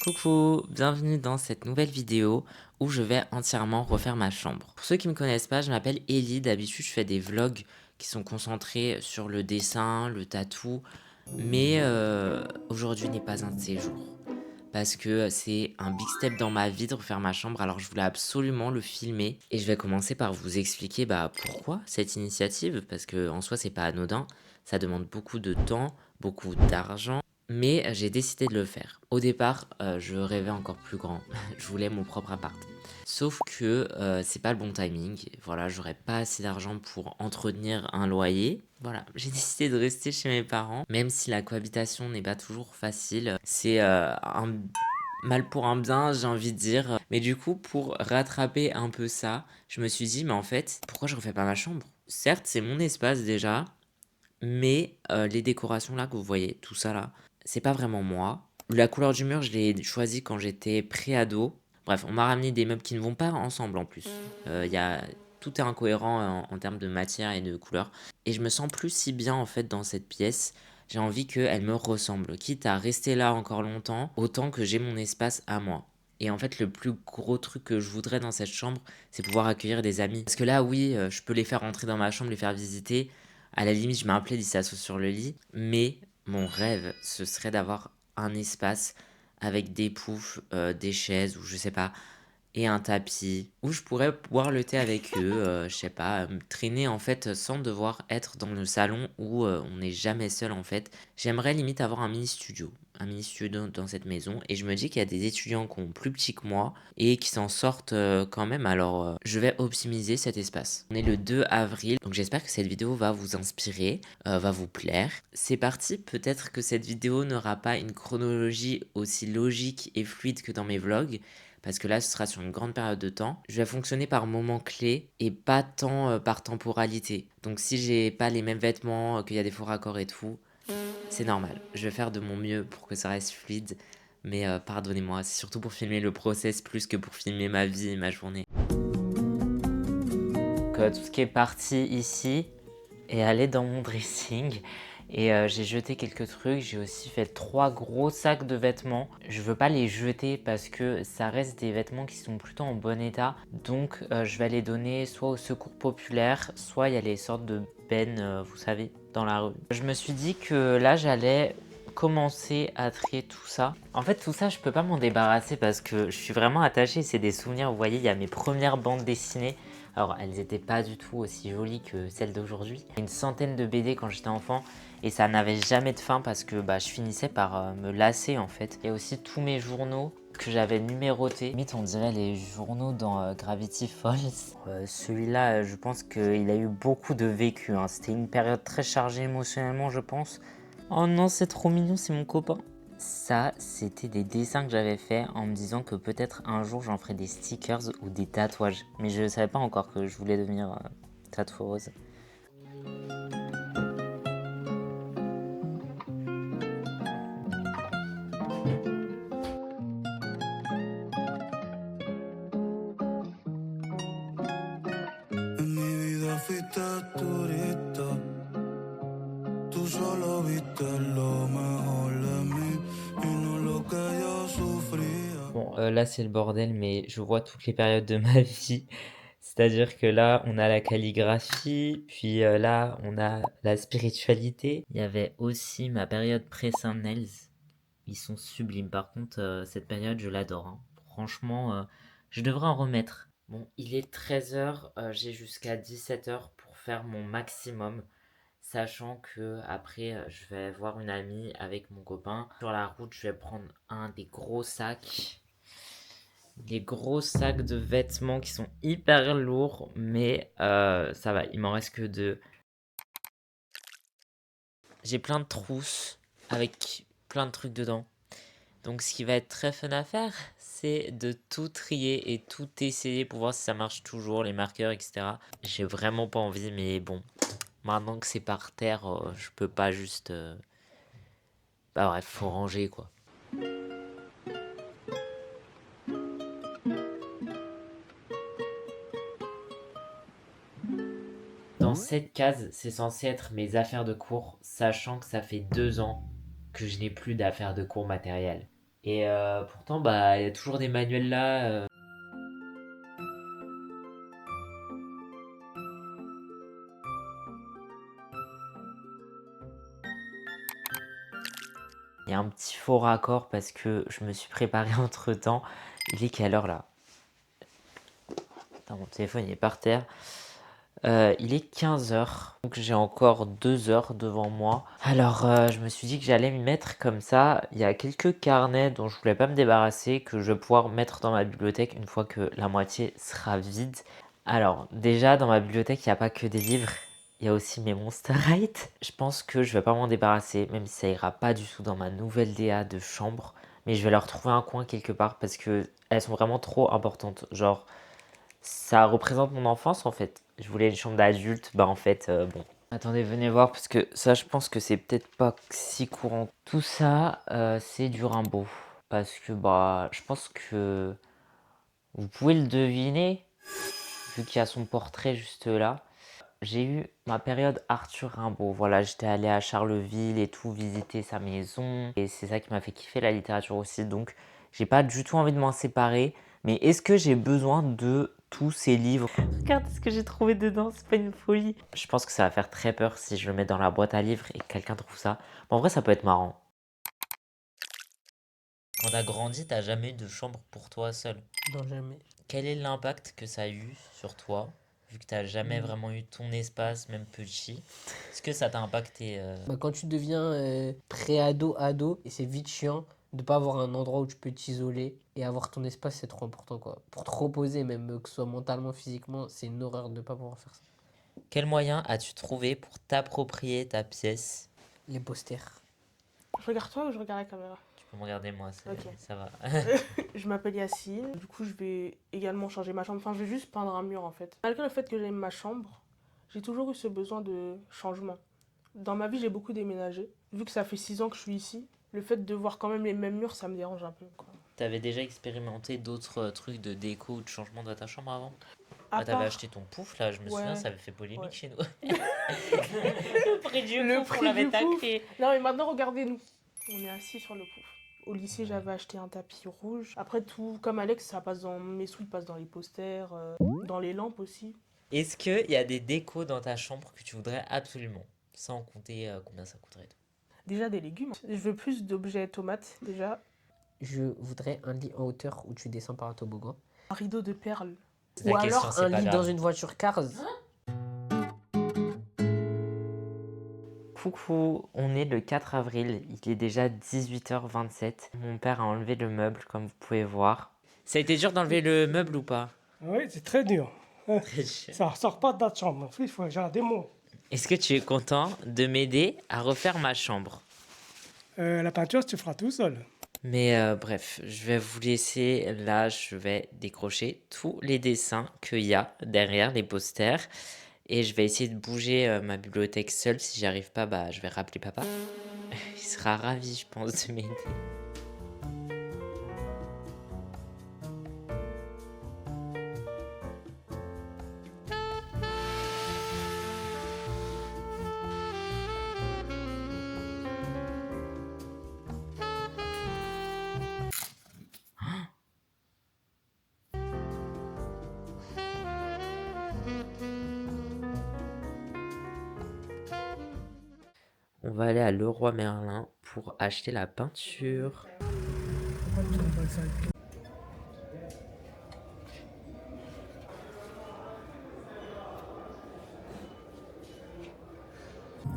Coucou, bienvenue dans cette nouvelle vidéo où je vais entièrement refaire ma chambre. Pour ceux qui me connaissent pas, je m'appelle Ellie. D'habitude, je fais des vlogs qui sont concentrés sur le dessin, le tatou, mais aujourd'hui n'est pas un de ces jours. Parce que c'est un big step dans ma vie de refaire ma chambre, alors je voulais absolument le filmer. Et je vais commencer par vous expliquer pourquoi cette initiative, parce que en soi c'est pas anodin, ça demande beaucoup de temps, beaucoup d'argent, mais j'ai décidé de le faire. Au départ, je rêvais encore plus grand, je voulais mon propre appart. Sauf que c'est pas le bon timing, voilà, j'aurais pas assez d'argent pour entretenir un loyer. Voilà, j'ai décidé de rester chez mes parents, même si la cohabitation n'est pas toujours facile. C'est un mal pour un bien, j'ai envie de dire. Mais du coup, pour rattraper un peu ça, je me suis dit, mais en fait, pourquoi je refais pas ma chambre? Certes, c'est mon espace déjà, mais les décorations là que vous voyez, tout ça là, c'est pas vraiment moi. La couleur du mur, je l'ai choisi quand j'étais pré-ado. Bref, on m'a ramené des meubles qui ne vont pas ensemble en plus. Y a... Tout est incohérent en termes de matière et de couleur. Et je me sens plus si bien en fait dans cette pièce. J'ai envie qu'elle me ressemble. Quitte à rester là encore longtemps, autant que j'ai mon espace à moi. Et en fait, le plus gros truc que je voudrais dans cette chambre, c'est pouvoir accueillir des amis. Parce que là, oui, je peux les faire rentrer dans ma chambre, les faire visiter. À la limite, je mets un plaid, ils s'assoient sur le lit. Mais mon rêve, ce serait d'avoir un espace avec des poufs, des chaises ou je sais pas, et un tapis où je pourrais boire le thé avec eux, je sais pas, traîner en fait sans devoir être dans le salon où on n'est jamais seul en fait. J'aimerais limite avoir un mini studio dans cette maison et je me dis qu'il y a des étudiants qui ont plus petit que moi et qui s'en sortent quand même, alors je vais optimiser cet espace. On est le 2 avril, donc j'espère que cette vidéo va vous inspirer, va vous plaire. C'est parti, peut-être que cette vidéo n'aura pas une chronologie aussi logique et fluide que dans mes vlogs, parce que là, ce sera sur une grande période de temps. Je vais fonctionner par moments clés et pas tant par temporalité. Donc si j'ai pas les mêmes vêtements, qu'il y a des faux raccords et tout, c'est normal. Je vais faire de mon mieux pour que ça reste fluide. Mais pardonnez-moi, c'est surtout pour filmer le process plus que pour filmer ma vie et ma journée. Donc tout ce qui est parti ici est allé dans mon dressing. Et j'ai jeté quelques trucs, j'ai aussi fait 3 gros sacs de vêtements. Je veux pas les jeter parce que ça reste des vêtements qui sont plutôt en bon état. Donc je vais les donner soit au secours populaire, soit il y a les sortes de bennes, vous savez, dans la rue. Je me suis dit que là j'allais commencer à trier tout ça. En fait tout ça je peux pas m'en débarrasser parce que je suis vraiment attaché, c'est des souvenirs. Vous voyez, il y a mes premières bandes dessinées. Alors elles n'étaient pas du tout aussi jolies que celles d'aujourd'hui. Une centaine de BD quand j'étais enfant et ça n'avait jamais de fin parce que je finissais par me lasser en fait. Et aussi tous mes journaux que j'avais numérotés. Limite on dirait les journaux dans Gravity Falls. Celui-là je pense qu'il a eu beaucoup de vécu, hein. C'était une période très chargée émotionnellement je pense. Oh non, c'est trop mignon, c'est mon copain. Ça, c'était des dessins que j'avais fait en me disant que peut-être un jour j'en ferais des stickers ou des tatouages. Mais je ne savais pas encore que je voulais devenir tatoueuse. En mi vida fuiste turista, tú solo viste lo mejor de mí y no lo que yo sufría. Bon, là c'est le bordel, mais je vois toutes les périodes de ma vie. C'est-à-dire que là, on a la calligraphie, puis là, on a la spiritualité. Il y avait aussi ma période pré-Saint-Nels. Ils sont sublimes. Par contre, cette période, je l'adore, hein. Franchement, je devrais en remettre. Bon, il est 13 h, j'ai jusqu'à 17 h pour faire mon maximum. Sachant que après, je vais voir une amie avec mon copain. Sur la route, je vais prendre un des gros sacs. Les gros sacs de vêtements qui sont hyper lourds, mais ça va, il m'en reste que 2. J'ai plein de trousses avec plein de trucs dedans. Donc ce qui va être très fun à faire, c'est de tout trier et tout essayer pour voir si ça marche toujours, les marqueurs, etc. J'ai vraiment pas envie, mais bon, maintenant que c'est par terre, je peux pas juste... Bah bref, faut ranger quoi. Dans cette case, c'est censé être mes affaires de cours, sachant que ça fait 2 ans que je n'ai plus d'affaires de cours matérielles. Et pourtant, bah, il y a toujours des manuels là. Il y a un petit faux raccord parce que je me suis préparé entre-temps. Il est quelle heure là? Attends, mon téléphone il est par terre. Il est 15 h, donc j'ai encore 2 heures devant moi. Alors, je me suis dit que j'allais m'y mettre comme ça. Il y a quelques carnets dont je voulais pas me débarrasser, que je vais pouvoir mettre dans ma bibliothèque une fois que la moitié sera vide. Alors, déjà, dans ma bibliothèque, il n'y a pas que des livres. Il y a aussi mes Monster High. Je pense que je vais pas m'en débarrasser, même si ça ira pas du tout dans ma nouvelle DA de chambre. Mais je vais leur trouver un coin quelque part parce que elles sont vraiment trop importantes. Genre, ça représente mon enfance en fait. Je voulais une chambre d'adulte, bah en fait, bon. Attendez, venez voir parce que ça, je pense que c'est peut-être pas si courant. Tout ça, c'est du Rimbaud. Parce que, bah, je pense que vous pouvez le deviner, vu qu'il y a son portrait juste là. J'ai eu ma période Arthur Rimbaud. Voilà, j'étais allé à Charleville et tout, visiter sa maison. Et c'est ça qui m'a fait kiffer la littérature aussi. Donc, j'ai pas du tout envie de m'en séparer. Mais est-ce que j'ai besoin de tous ces livres? Regarde ce que j'ai trouvé dedans, c'est pas une folie. Je pense que ça va faire très peur si je le mets dans la boîte à livres et que quelqu'un trouve ça. Mais en vrai, ça peut être marrant. Quand t'as grandi, t'as jamais eu de chambre pour toi seul. Non, jamais. Quel est l'impact que ça a eu sur toi, vu que t'as jamais vraiment eu ton espace, même petit? Est-ce que ça t'a impacté Bah, quand tu deviens pré-ado, ado, et c'est vite chiant de pas avoir un endroit où tu peux t'isoler et avoir ton espace, c'est trop important quoi. Pour te reposer, même que ce soit mentalement, physiquement, c'est une horreur de pas pouvoir faire ça. Quel moyen as-tu trouvé pour t'approprier ta pièce? Les posters. Je regarde toi ou je regarde la caméra? Tu peux me regarder moi, Ok. ça va. Je m'appelle Yacine. Du coup, je vais également changer ma chambre. Enfin, je vais juste peindre un mur en fait. Malgré le fait que j'aime ma chambre, j'ai toujours eu ce besoin de changement. Dans ma vie, j'ai beaucoup déménagé. Vu que ça fait 6 ans que je suis ici, le fait de voir quand même les mêmes murs, ça me dérange un peu, quoi. T'avais déjà expérimenté d'autres trucs de déco ou de changement dans ta chambre avant? À Ah, t'avais part... acheté ton pouf là, je me Ouais. souviens, ça avait fait polémique Ouais. chez nous. Le prix du Le pouf, on prix l'avait du pouf. taclé. Non, mais maintenant, regardez-nous. On est assis sur le pouf. Au lycée, j'avais acheté un tapis rouge. Après, tout comme Alex, ça passe dans mes sous, ils passent dans les posters, dans les lampes aussi. Est-ce qu'il y a des décos dans ta chambre que tu voudrais absolument? Sans compter combien ça coûterait et tout. Déjà des légumes. Je veux plus d'objets tomates, déjà. Je voudrais un lit en hauteur où tu descends par un toboggan. Un rideau de perles. C'est ta Ou question, alors c'est un pas lit grave. dans une voiture Cars. Coucou, on est le 4 avril, il est déjà 18h27. Mon père a enlevé le meuble, comme vous pouvez voir. Ça a été dur d'enlever le meuble ou pas? Oui, c'est très dur. Très dur. Ça sort pas de la chambre. Il faut genre des mots. Est-ce que tu es content de m'aider à refaire ma chambre? La peinture, tu feras tout seul. Mais bref, je vais vous laisser. Là, je vais décrocher tous les dessins qu'il y a derrière les posters. Et je vais essayer de bouger ma bibliothèque seule. Si j'y arrive pas, bah, je vais rappeler papa. Il sera ravi, je pense, de m'aider. On va aller à Leroy Merlin pour acheter la peinture.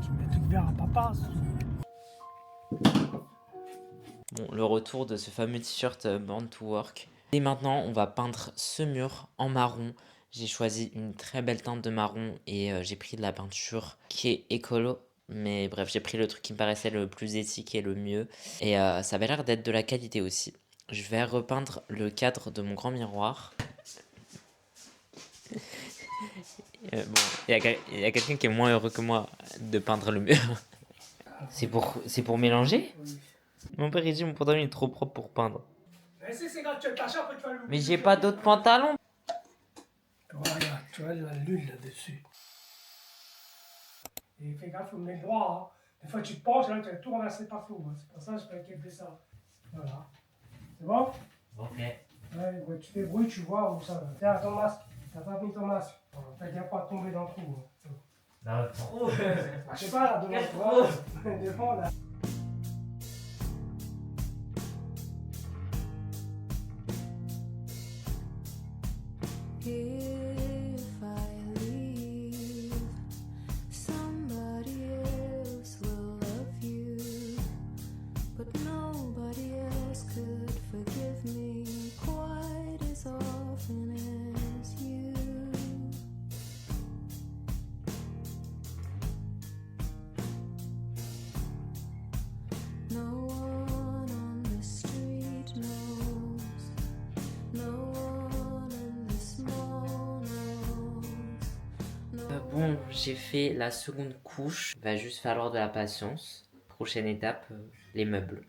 Tu mets tout vers à papa. Bon, le retour de ce fameux t-shirt Born to Work. Et maintenant, on va peindre ce mur en marron. J'ai choisi une très belle teinte de marron et j'ai pris de la peinture qui est écolo. Mais bref, j'ai pris le truc qui me paraissait le plus éthique et le mieux. Et ça avait l'air d'être de la qualité aussi. Je vais repeindre le cadre de mon grand miroir. Bon, il y a quelqu'un qui est moins heureux que moi de peindre le mur. C'est pour mélanger? Mon père il dit mon pantalon il est trop propre pour peindre. Mais si c'est quand tu as ta chambre, tu vas le. Mais j'ai pas d'autres pantalons. Voilà, tu vois la lune là-dessus. Et fais gaffe, faut le mettre droit. Hein. Des fois, tu te penches, là, tu as tout renversé partout. Hein. C'est pour ça que je peux calculer ça. Voilà. C'est bon? Ok. Ouais, tu débrouilles, tu vois où ça va. Tiens, ton masque. T'as pas mis ton masque. T'as qu'à pas tomber dans le trou. Hein. Dans le trou. Je sais pas, là, devant Quel toi. Devant, là. If I leave, somebody else will love you, but nobody else could forgive me quite as often as you. No one on the street knows, no one in this mall knows. Bon, j'ai fait la seconde couche. Va juste falloir de la patience. Prochaine étape, les meubles.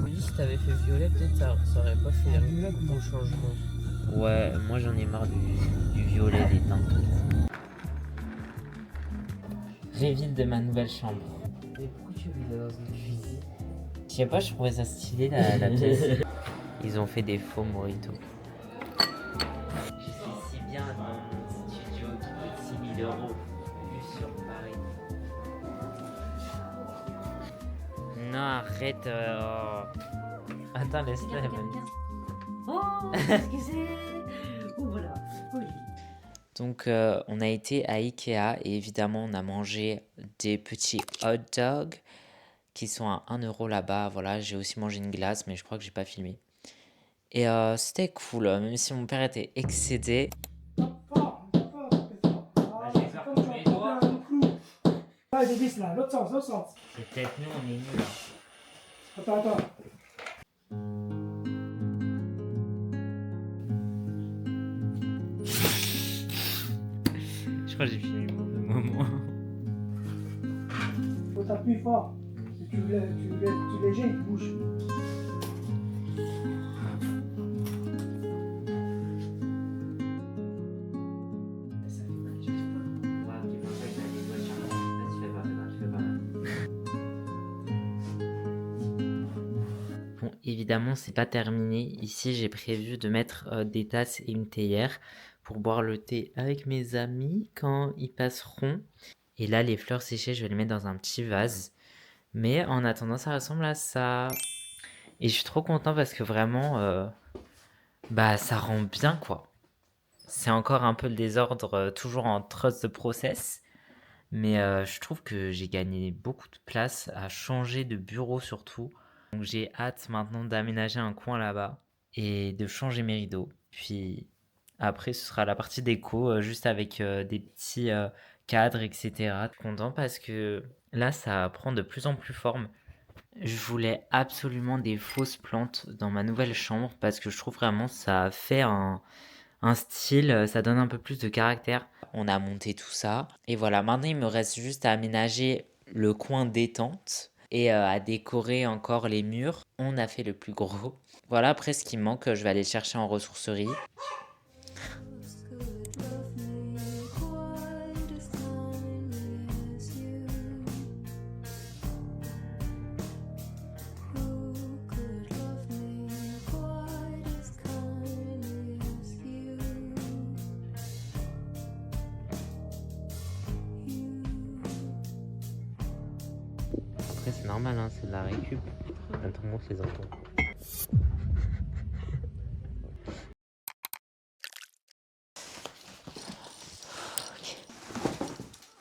Oui, si t'avais fait violet, peut-être ça aurait pas fait un gros changement. Ouais, moi j'en ai marre du violet, des teintes. Révite de ma nouvelle chambre. Mais pourquoi tu vis dans une cuisine? Je sais pas, je trouvais ça stylé la pièce. Ils ont fait des faux mojitos. Je suis si bien dans mon studio qui coûte 6 000 €, vue sur Paris. Non, arrête. Attends, laisse-la, elle m'a mis. Oh, excusez. Oh, voilà. Oui. Donc, on a été à Ikea et évidemment, on a mangé des petits hot dogs qui sont à 1 € là-bas. Voilà, j'ai aussi mangé une glace, mais je crois que j'ai pas filmé. Et c'était cool, même si mon père était excédé. Fort, fort, fort. Ah, j'ai c'est peur comme pour tu mes vas doigts. couper un clou. Ah, j'ai dit là, l'autre sens, l'autre sens. C'est peut-être nous, on est nuls. Attends. Je crois que j'ai filmé le mauvais moment. Faut t'appuyer fort. Si tu léger, il bouge. Bon, évidemment, c'est pas terminé. Ici, j'ai prévu de mettre des tasses et une théière pour boire le thé avec mes amis quand ils passeront. Et là, les fleurs séchées, je vais les mettre dans un petit vase. Mais en attendant, ça ressemble à ça. Et je suis trop content parce que vraiment, bah, ça rend bien, quoi. C'est encore un peu le désordre, toujours en trust de process. Mais je trouve que j'ai gagné beaucoup de place à changer de bureau surtout. Donc j'ai hâte maintenant d'aménager un coin là-bas et de changer mes rideaux. Puis après, ce sera la partie déco, juste avec des petits cadres, etc. Content parce que là, ça prend de plus en plus forme. Je voulais absolument des fausses plantes dans ma nouvelle chambre parce que je trouve vraiment ça fait un style, ça donne un peu plus de caractère. On a monté tout ça. Et voilà, maintenant il me reste juste à aménager le coin détente et à décorer encore les murs. On a fait le plus gros. Voilà, après ce qui me manque, je vais aller le chercher en ressourcerie. Could love me quite as kindly as you. Who could love me quite as kindly as you? Après c'est normal, hein, c'est de la récup. Tout le monde les entend.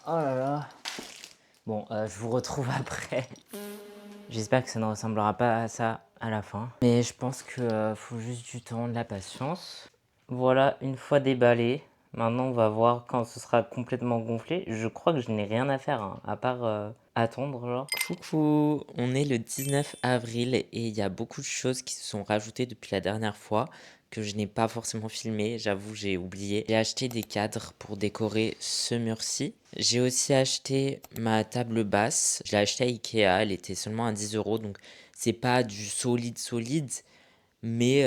Oh là là. Bon, je vous retrouve après. J'espère que ça ne ressemblera pas à ça à la fin. Mais je pense que faut juste du temps, de la patience. Voilà, une fois déballé. Maintenant, on va voir quand ce sera complètement gonflé. Je crois que je n'ai rien à faire, hein, à part attendre, genre. Coucou, on est le 19 avril et il y a beaucoup de choses qui se sont rajoutées depuis la dernière fois que je n'ai pas forcément filmé, j'avoue, j'ai oublié. J'ai acheté des cadres pour décorer ce mur-ci. J'ai aussi acheté ma table basse. Je l'ai achetée à Ikea, elle était seulement à 10 €, donc c'est pas du solide, mais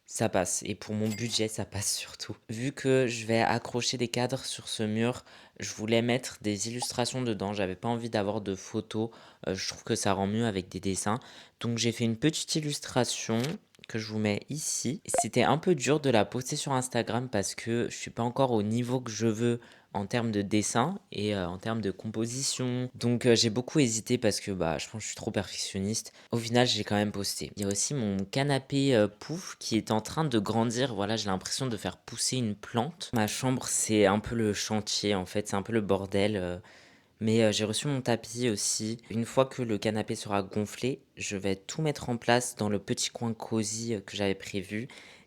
ça passe. Et pour mon budget, ça passe surtout. Vu que je vais accrocher des cadres sur ce mur, je voulais mettre des illustrations dedans. J'avais pas envie d'avoir de photos. Je trouve que ça rend mieux avec des dessins. Donc j'ai fait une petite illustration que je vous mets ici. C'était un peu dur de la poster sur Instagram parce que je suis pas encore au niveau que je veux en termes de dessin et en termes de composition. Donc j'ai beaucoup hésité parce que bah, je pense que je suis trop perfectionniste. Au final, j'ai quand même posté. Il y a aussi mon canapé pouf qui est en train de grandir. Voilà, j'ai l'impression de faire pousser une plante. Ma chambre, c'est un peu le chantier en fait, c'est un peu le bordel. Mais j'ai reçu mon tapis aussi. Une fois que le canapé sera gonflé, je vais tout mettre en place dans le petit coin cosy que j'avais prévu.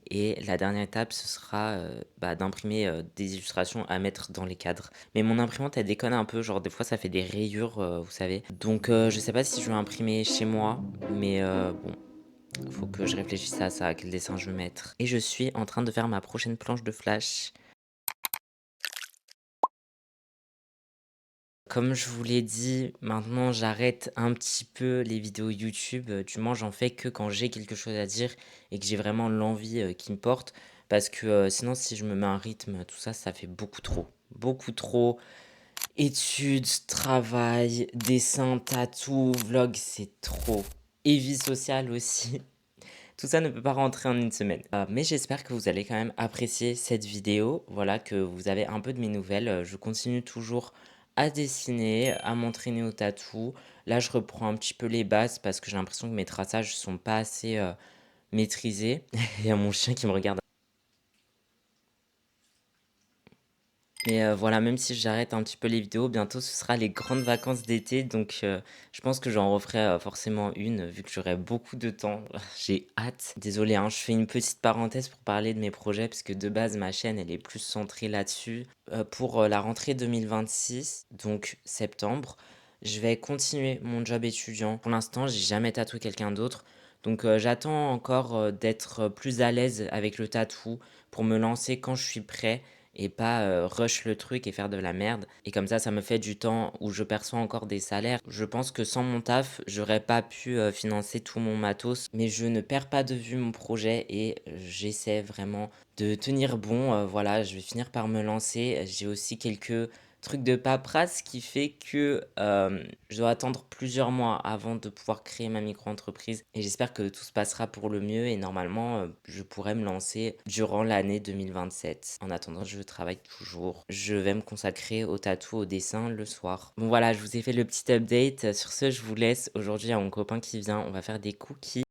Et la dernière étape, ce sera bah, d'imprimer des illustrations à mettre dans les cadres. Mais mon imprimante, elle déconne un peu. Genre, des fois, ça fait des rayures, vous savez. Donc, je sais pas si je vais imprimer chez moi. Mais bon, faut que je réfléchisse à ça, à quel dessin je veux mettre. Et je suis en train de faire ma prochaine planche de flash. Comme je vous l'ai dit, maintenant j'arrête un petit peu les vidéos YouTube. Du moins, j'en fais que quand j'ai quelque chose à dire et que j'ai vraiment l'envie qui me porte. Parce que sinon, si je me mets un rythme, tout ça, ça fait beaucoup trop. Beaucoup trop. Études, travail, dessin, tatou, vlog, c'est trop. Et vie sociale aussi. Tout ça ne peut pas rentrer en une semaine. Mais j'espère que vous allez quand même apprécier cette vidéo. Voilà, que vous avez un peu de mes nouvelles. Je continue toujours à dessiner, à m'entraîner au tatou. Là, je reprends un petit peu les bases parce que j'ai l'impression que mes traçages sont pas assez maîtrisés. Il y a mon chien qui me regarde. Mais voilà, même si j'arrête un petit peu les vidéos, bientôt ce sera les grandes vacances d'été. Donc je pense que j'en referai forcément une vu que j'aurai beaucoup de temps. J'ai hâte. Désolé, hein, je fais une petite parenthèse pour parler de mes projets parce que de base ma chaîne elle est plus centrée là-dessus. Pour la rentrée 2026, donc septembre, je vais continuer mon job étudiant. Pour l'instant, j'ai jamais tatoué quelqu'un d'autre. Donc j'attends encore d'être plus à l'aise avec le tatou pour me lancer quand je suis prêt et pas rush le truc et faire de la merde. Et comme ça me fait du temps où je perçois encore des salaires. Je pense que sans mon taf, j'aurais pas pu financer tout mon matos. Mais je ne perds pas de vue mon projet et j'essaie vraiment de tenir bon. Voilà, je vais finir par me lancer. J'ai aussi quelques trucs de paperasse qui fait que je dois attendre plusieurs mois avant de pouvoir créer ma micro-entreprise. Et j'espère que tout se passera pour le mieux et normalement, je pourrai me lancer durant l'année 2027. En attendant, je travaille toujours. Je vais me consacrer au tatou, au dessin le soir. Bon voilà, je vous ai fait le petit update. Sur ce, je vous laisse. Aujourd'hui, il y a mon copain qui vient. On va faire des cookies.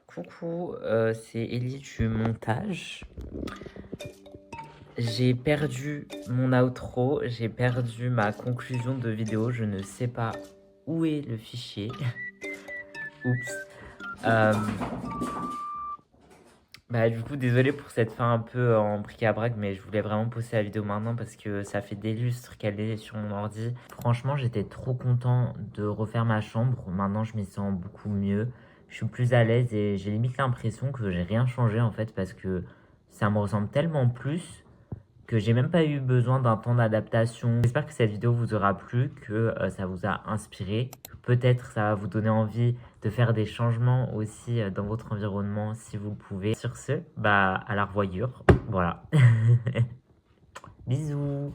Coucou, c'est Ellie du montage. J'ai perdu mon outro, j'ai perdu ma conclusion de vidéo, je ne sais pas où est le fichier. Oups. Bah du coup désolé pour cette fin un peu en bric-à-brac, mais je voulais vraiment poster la vidéo maintenant parce que ça fait des lustres qu'elle est sur mon ordi. Franchement j'étais trop content de refaire ma chambre, maintenant je m'y sens beaucoup mieux. Je suis plus à l'aise et j'ai limite l'impression que j'ai rien changé en fait parce que ça me ressemble tellement plus que j'ai même pas eu besoin d'un temps d'adaptation. J'espère que cette vidéo vous aura plu, que ça vous a inspiré. Peut-être ça va vous donner envie de faire des changements aussi dans votre environnement si vous le pouvez. Sur ce, bah à la revoyure. Voilà. Bisous.